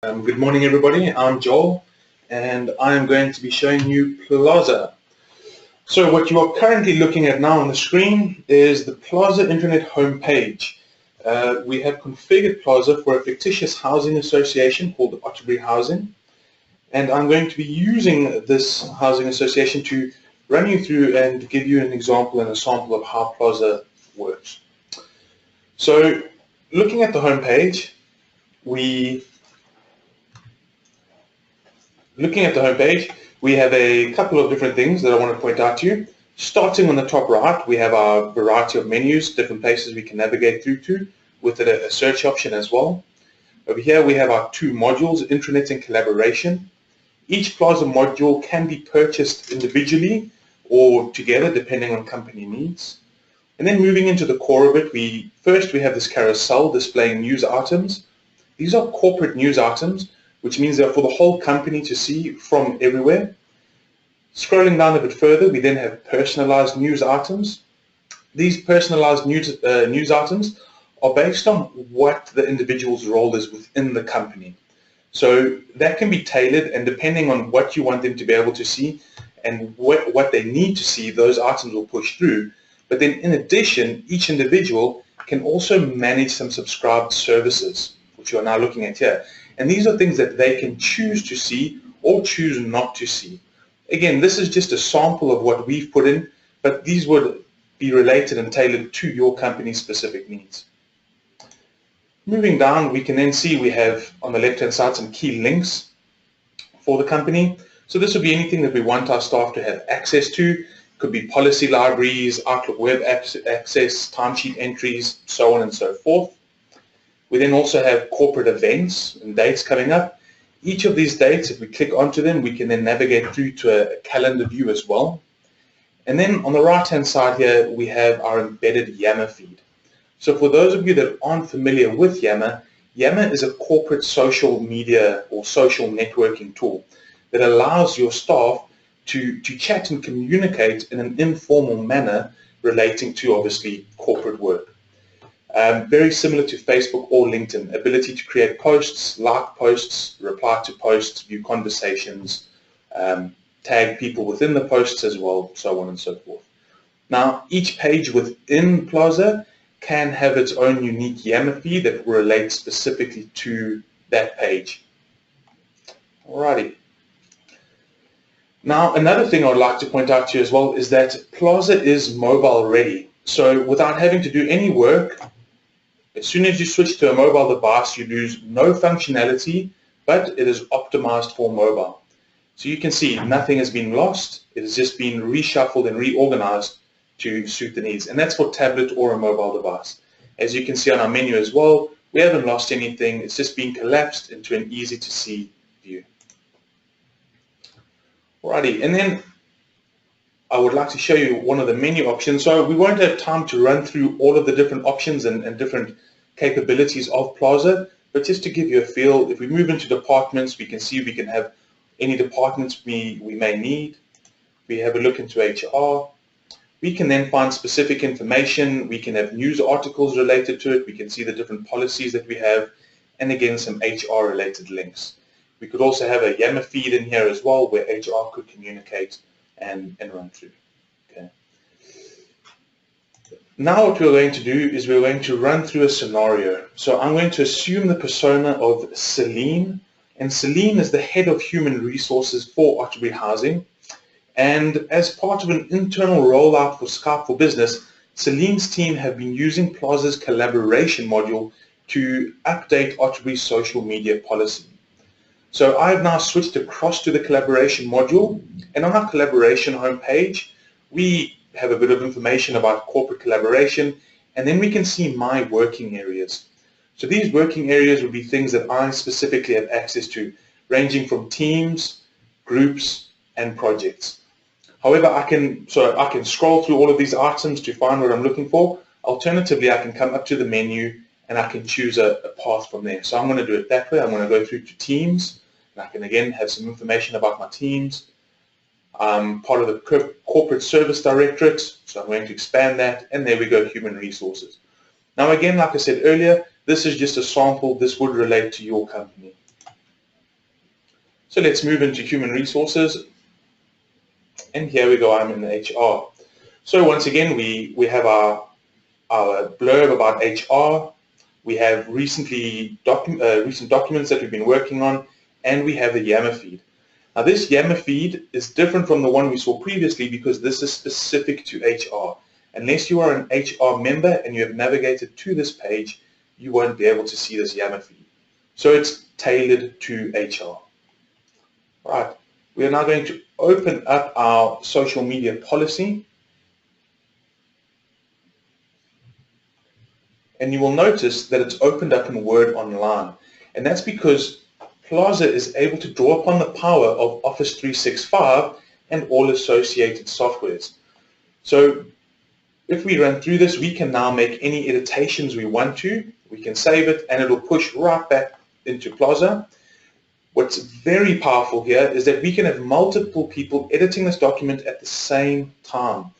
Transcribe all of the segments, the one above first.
Good morning everybody, I'm Joel and I am going to be showing you Plaza. So what you are currently looking at now on the screen is the Plaza Intranet homepage. We have configured Plaza for a fictitious housing association called Otterbury Housing, and I'm going to be using this housing association to run you through and give you an example and a sample of how Plaza works. So looking at the homepage, we have a couple of different things that I want to point out to you. Starting on the top right, we have our variety of menus, different places we can navigate through to, with a search option as well. Over here we have our two modules, Intranet and Collaboration. Each Plaza module can be purchased individually or together depending on company needs. And then moving into the core of it, we have this carousel displaying news items. These are corporate news items, which means they're for the whole company to see from everywhere. Scrolling down a bit further, we then have personalized news items. These personalized news items are based on what the individual's role is within the company. So that can be tailored, and depending on what you want them to be able to see and what they need to see, those items will push through. But then in addition, each individual can also manage some subscribed services, which you are now looking at here. And these are things that they can choose to see or choose not to see. Again, this is just a sample of what we've put in, but these would be related and tailored to your company's specific needs. Moving down, we can then see we have on the left-hand side some key links for the company. So this would be anything that we want our staff to have access to. It could be policy libraries, Outlook web access, timesheet entries, so on and so forth. We then also have corporate events and dates coming up. Each of these dates, if we click onto them, we can then navigate through to a calendar view as well. And then on the right-hand side here, we have our embedded Yammer feed. So for those of you that aren't familiar with Yammer, Yammer is a corporate social media or social networking tool that allows your staff to chat and communicate in an informal manner relating to, obviously, corporate work. Very similar to Facebook or LinkedIn, ability to create posts, like posts, reply to posts, view conversations, tag people within the posts as well, so on and so forth. Now, each page within Plaza can have its own unique Yammer feed that will relate specifically to that page. Alrighty. Now, another thing I would like to point out to you as well is that Plaza is mobile ready. So without having to do any work, as soon as you switch to a mobile device, you lose no functionality, but it is optimized for mobile. So you can see nothing has been lost. It has just been reshuffled and reorganized to suit the needs. And that's for tablet or a mobile device. As you can see on our menu as well, we haven't lost anything. It's just been collapsed into an easy to see view. Alrighty, and then I would like to show you one of the menu options. So we won't have time to run through all of the different options and different capabilities of Plaza, but just to give you a feel, if we move into departments, we can see we can have any departments we may need. We have a look into HR. We can then find specific information. We can have news articles related to it. We can see the different policies that we have, and again, some HR related links. We could also have a Yammer feed in here as well, where HR could communicate and run through. Okay. Now what we're going to do is we're going to run through a scenario. So I'm going to assume the persona of Celine, and Celine is the head of human resources for Otterbury Housing. And as part of an internal rollout for Skype for Business, Celine's team have been using Plaza's collaboration module to update Otterbury's social media policy. So I've now switched across to the collaboration module, and on our collaboration homepage, we have a bit of information about corporate collaboration, and then we can see my working areas. So these working areas would be things that I specifically have access to, ranging from teams, groups, and projects. However, I can scroll through all of these items to find what I'm looking for. Alternatively, I can come up to the menu and I can choose a path from there. So I'm going to do it that way. I'm going to go through to teams, and I can again have some information about my teams. I'm part of the corporate service directorate, so I'm going to expand that, and there we go, human resources. Now again, like I said earlier, this is just a sample. This would relate to your company. So let's move into human resources. And here we go, I'm in the HR. So once again, we have our blurb about HR. We have recent documents that we've been working on, and we have the Yammer feed. Now this Yammer feed is different from the one we saw previously because this is specific to HR. Unless you are an HR member and you have navigated to this page, you won't be able to see this Yammer feed. So it's tailored to HR. All right, we are now going to open up our social media policy. And you will notice that it's opened up in Word Online. And that's because Plaza is able to draw upon the power of Office 365 and all associated softwares. So if we run through this, we can now make any editations we want to. We can save it and it'll push right back into Plaza. What's very powerful here is that we can have multiple people editing this document at the same time.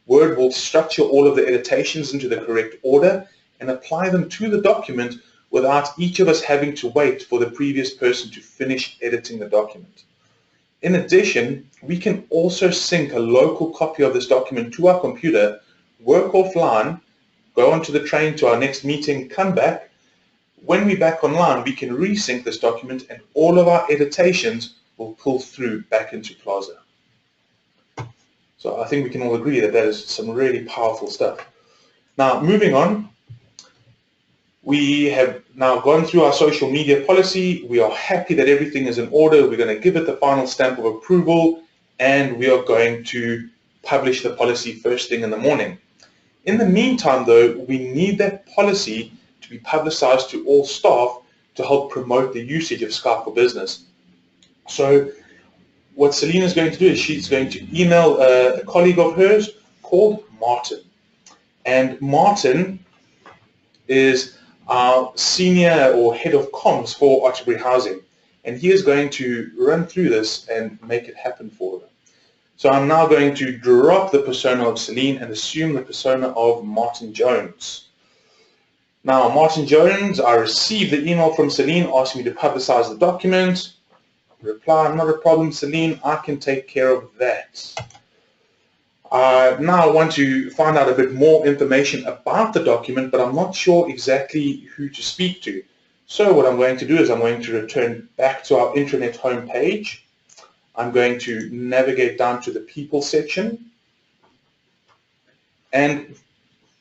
Word will structure all of the editations into the correct order and apply them to the document without each of us having to wait for the previous person to finish editing the document. In addition, we can also sync a local copy of this document to our computer, work offline, go onto the train to our next meeting, come back. When we're back online, we can resync this document and all of our editations will pull through back into Plaza. So I think we can all agree that that is some really powerful stuff. Now, moving on, we have now gone through our social media policy. We are happy that everything is in order. We're going to give it the final stamp of approval, and we are going to publish the policy first thing in the morning. In the meantime, though, we need that policy to be publicized to all staff to help promote the usage of Skype for Business. So what Celine is going to do is she's going to email a colleague of hers called Martin. And Martin is our senior or head of comms for Otterbury Housing, and he is going to run through this and make it happen for her. So I'm now going to drop the persona of Celine and assume the persona of Martin Jones. Now, Martin Jones, I received the email from Celine asking me to publicize the document. Reply, not a problem, Celine, I can take care of that. Now I want to find out a bit more information about the document, but I'm not sure exactly who to speak to. So what I'm going to do is I'm going to return back to our intranet homepage. I'm going to navigate down to the people section. And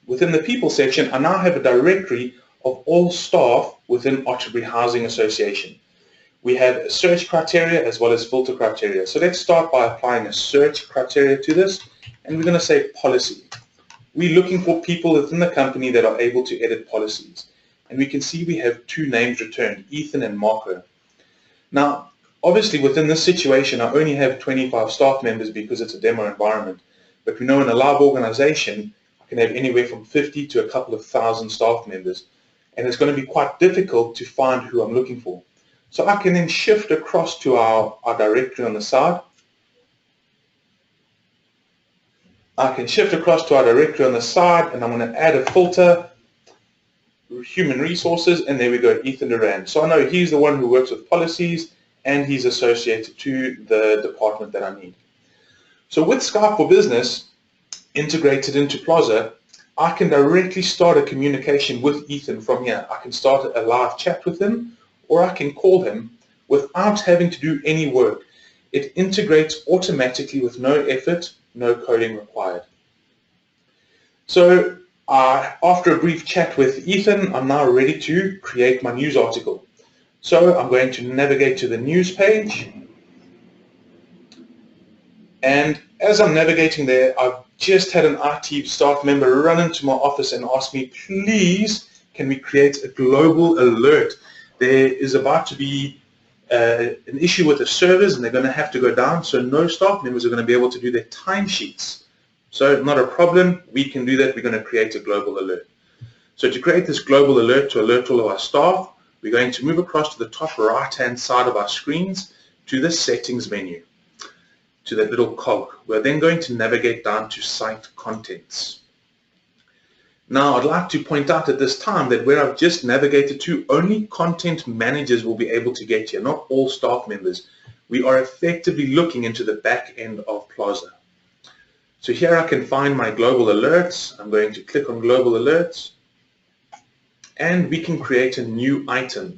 within the people section, I now have a directory of all staff within Otterbury Housing Association. We have search criteria as well as filter criteria. So let's start by applying a search criteria to this. And we're going to say policy. We're looking for people within the company that are able to edit policies. And we can see we have two names returned, Ethan and Marco. Now, obviously within this situation, I only have 25 staff members because it's a demo environment. But we know in a live organization, I can have anywhere from 50 to a couple of thousand staff members. And it's going to be quite difficult to find who I'm looking for. So I can then shift across to our directory on the side. I can shift across to our directory on the side, and I'm going to add a filter, human resources, and there we go, Ethan Duran. So I know he's the one who works with policies, and he's associated to the department that I need. So with Skype for Business integrated into Plaza, I can directly start a communication with Ethan from here. I can start a live chat with him, or I can call him without having to do any work. It integrates automatically with no effort, no coding required. So after a brief chat with Ethan, I'm now ready to create my news article. So I'm going to navigate to the news page. And as I'm navigating there, I've just had an IT staff member run into my office and ask me, please, can we create a global alert? There is about to be an issue with the servers and they're going to have to go down, so no staff members are going to be able to do their timesheets. So not a problem, we can do that. We're going to create a global alert. So to create this global alert to alert all of our staff, we're going to move across to the top right hand side of our screens to the settings menu, to that little cog. We're then going to navigate down to site contents. Now I'd like to point out at this time that where I've just navigated to, only content managers will be able to get here, not all staff members. we are effectively looking into the back end of Plaza. So here I can find my global alerts. I'm going to click on global alerts, and we can create a new item.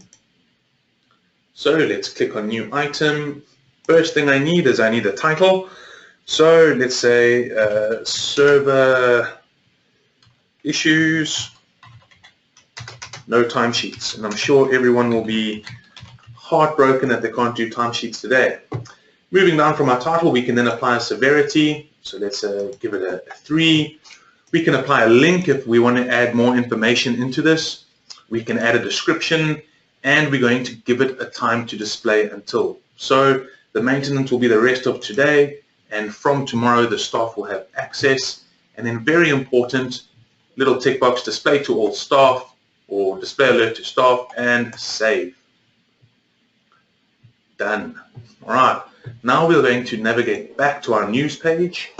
So let's click on new item. First thing I need is a title. So let's say server issues, no timesheets. And I'm sure everyone will be heartbroken that they can't do timesheets today. Moving down from our title, we can then apply a severity. So let's give it a 3. We can apply a link if we want to add more information into this. We can add a description, and we're going to give it a time to display until. So the maintenance will be the rest of today, and from tomorrow the staff will have access. And then very important, little tick box, display to all staff or display alert to staff, and save. Done. All right. Now we're going to navigate back to our news page,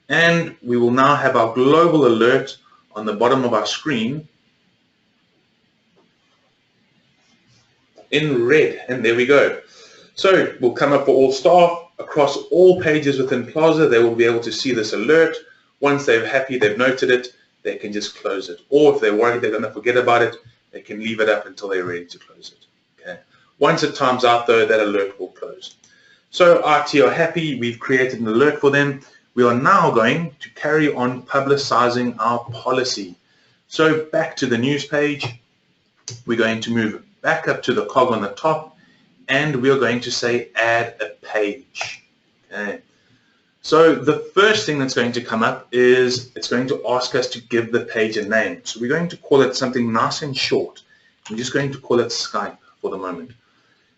and we will now have our global alert on the bottom of our screen in red, and there we go. So we'll come up for all staff across all pages within Plaza. They will be able to see this alert. Once they're happy, they've noted it, they can just close it. Or if they're worried they're going to forget about it, they can leave it up until they're ready to close it. Okay. Once it times out though, that alert will close. So IT are happy, we've created an alert for them. We are now going to carry on publicizing our policy. So back to the news page, we're going to move back up to the cog on the top, and we're going to say add a page. Okay. So the first thing that's going to come up is it's going to ask us to give the page a name. So we're going to call it something nice and short. We're just going to call it Skype for the moment.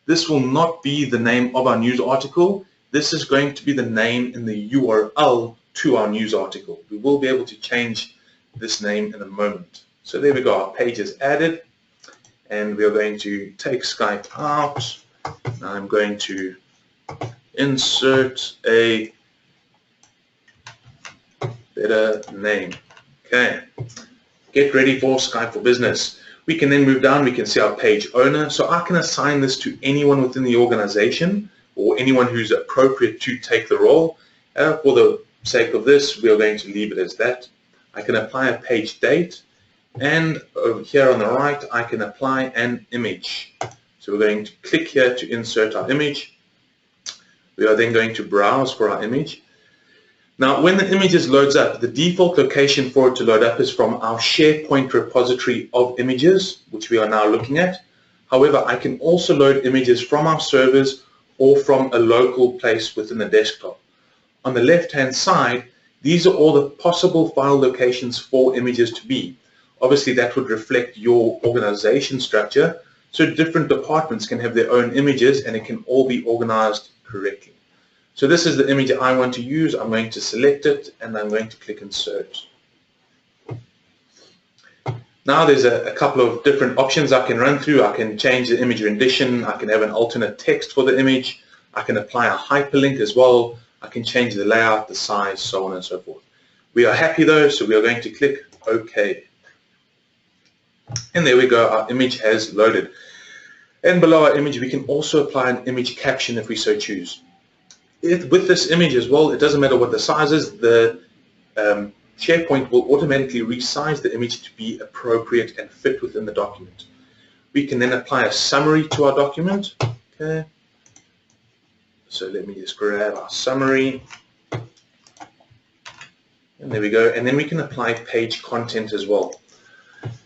This will not be the name of our news article. This is going to be the name in the URL to our news article. We will be able to change this name in a moment. So there we go, our page is added, and we are going to take Skype out. Now I'm going to insert a better name. Okay, get ready for Skype for Business. We can then move down, we can see our page owner. So I can assign this to anyone within the organization or anyone who's appropriate to take the role. For the sake of this, we are going to leave it as that. I can apply a page date, and over here on the right, I can apply an image. So we're going to click here to insert our image. We are then going to browse for our image. Now, when the images loads up, the default location for it to load up is from our SharePoint repository of images, which we are now looking at. However, I can also load images from our servers or from a local place within the desktop. On the left-hand side, these are all the possible file locations for images to be. Obviously, that would reflect your organization structure, so different departments can have their own images and it can all be organized correctly. So this is the image I want to use. I'm going to select it, and I'm going to click Insert. Now there's a couple of different options I can run through. I can change the image rendition. I can have an alternate text for the image. I can apply a hyperlink as well. I can change the layout, the size, so on and so forth. We are happy though, so we are going to click OK. And there we go, our image has loaded. And below our image, we can also apply an image caption if we so choose. With this image as well, it doesn't matter what the size is, the SharePoint will automatically resize the image to be appropriate and fit within the document. We can then apply a summary to our document. Okay. So let me just grab our summary. And there we go. And then we can apply page content as well.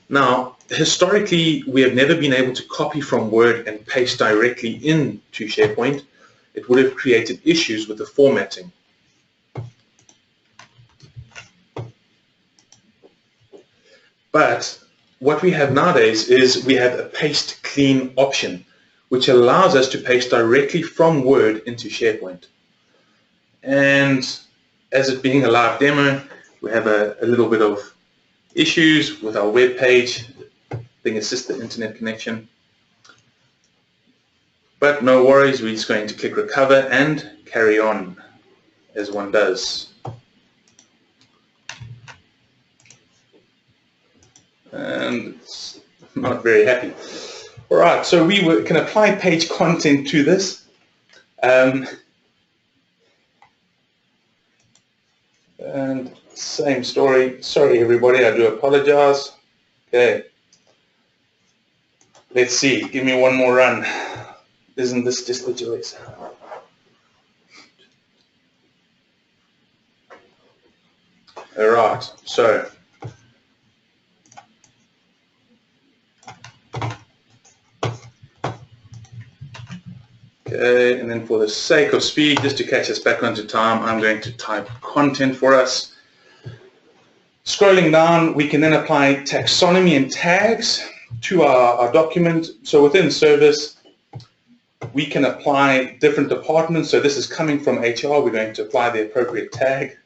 Now, historically, we have never been able to copy from Word and paste directly into SharePoint. It would have created issues with the formatting. But what we have nowadays is we have a paste clean option, which allows us to paste directly from Word into SharePoint. And as it being a live demo, we have a little bit of issues with our web page. I think it's just the internet connection. But no worries, we're just going to click recover and carry on as one does. And it's not very happy. All right, so we can apply page content to this. And same story. Sorry, everybody, I do apologize. Okay. Let's see. Give me one more run. Isn't this just the joys? All right, so okay, and then for the sake of speed, just to catch us back onto time, I'm going to type content for us. Scrolling down, we can then apply taxonomy and tags to our document. So within service, we can apply different departments. So this is coming from HR. We're going to apply the appropriate tag.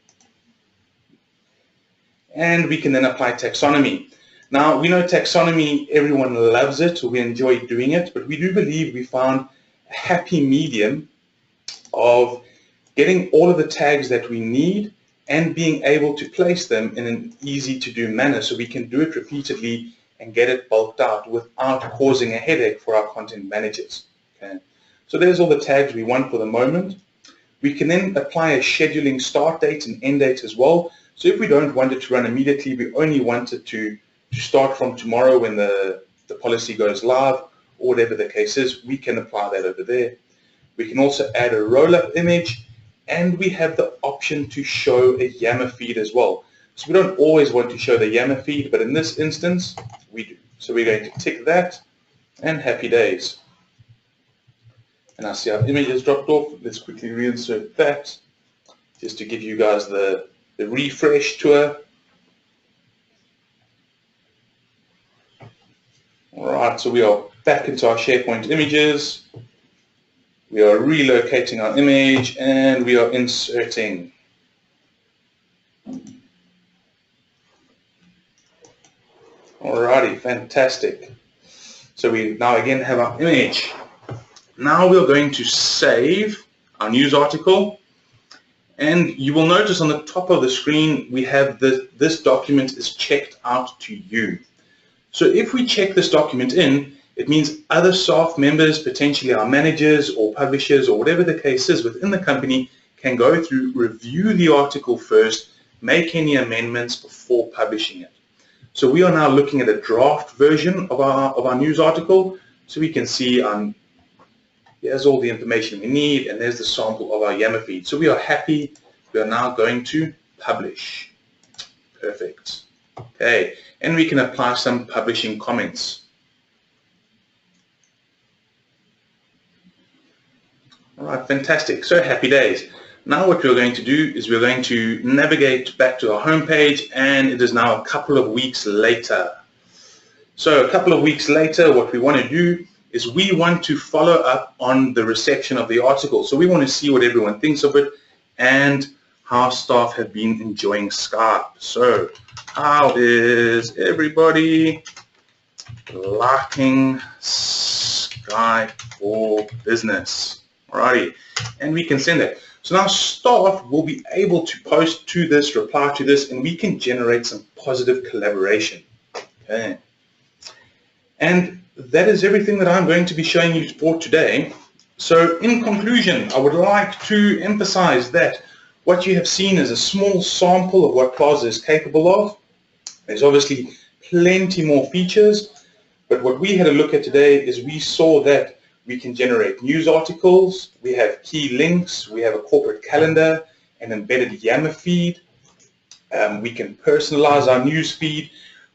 And we can then apply taxonomy. Now, we know taxonomy, everyone loves it. We enjoy doing it. But we do believe we found a happy medium of getting all of the tags that we need and being able to place them in an easy-to-do manner. So we can do it repeatedly and get it bulked out without causing a headache for our content managers. Okay. So there's all the tags we want for the moment. We can then apply a scheduling start date and end date as well. So if we don't want it to run immediately, we only want it to start from tomorrow when the policy goes live, or whatever the case is, we can apply that over there. We can also add a roll-up image, and we have the option to show a Yammer feed as well. So we don't always want to show the Yammer feed, but in this instance, we do. So we're going to tick that, and happy days. And I see our image has dropped off. Let's quickly reinsert that, just to give you guys the refresh tour. All right, so we are back into our SharePoint images. We are relocating our image, and we are inserting. Alrighty, fantastic. So we now again have our image. Now we're going to save our news article, and you will notice on the top of the screen we have this document is checked out to you. So if we check this document in, it means other staff members, potentially our managers or publishers or whatever the case is within the company, can go through, review the article first, make any amendments before publishing it. So we are now looking at a draft version of our news article, so we can see here's all the information we need, and there's the sample of our Yammer feed. So we are happy. We are now going to publish. Perfect. Okay, and we can apply some publishing comments. All right, fantastic. So happy days. Now what we're going to do is we're going to navigate back to our home page, and it is now a couple of weeks later. So a couple of weeks later, what we want to do is we want to follow up on the reception of the article. So we want to see what everyone thinks of it and how staff have been enjoying Skype. So how is everybody liking Skype for Business? Alrighty, and we can send it. So now staff will be able to post to this, reply to this, and we can generate some positive collaboration. Okay. And that is everything that I'm going to be showing you for today. So in conclusion, I would like to emphasize that what you have seen is a small sample of what Plaza is capable of. There's obviously plenty more features, but what we had a look at today is we saw that we can generate news articles, we have key links, we have a corporate calendar, an embedded Yammer feed, we can personalize our news feed,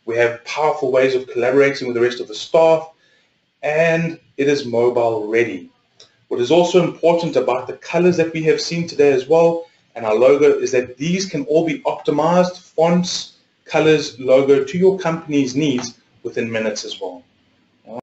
we have powerful ways of collaborating with the rest of the staff, and it is mobile ready. What is also important about the colors that we have seen today as well, and our logo, is that these can all be optimized, fonts, colors, logo, to your company's needs within minutes as well.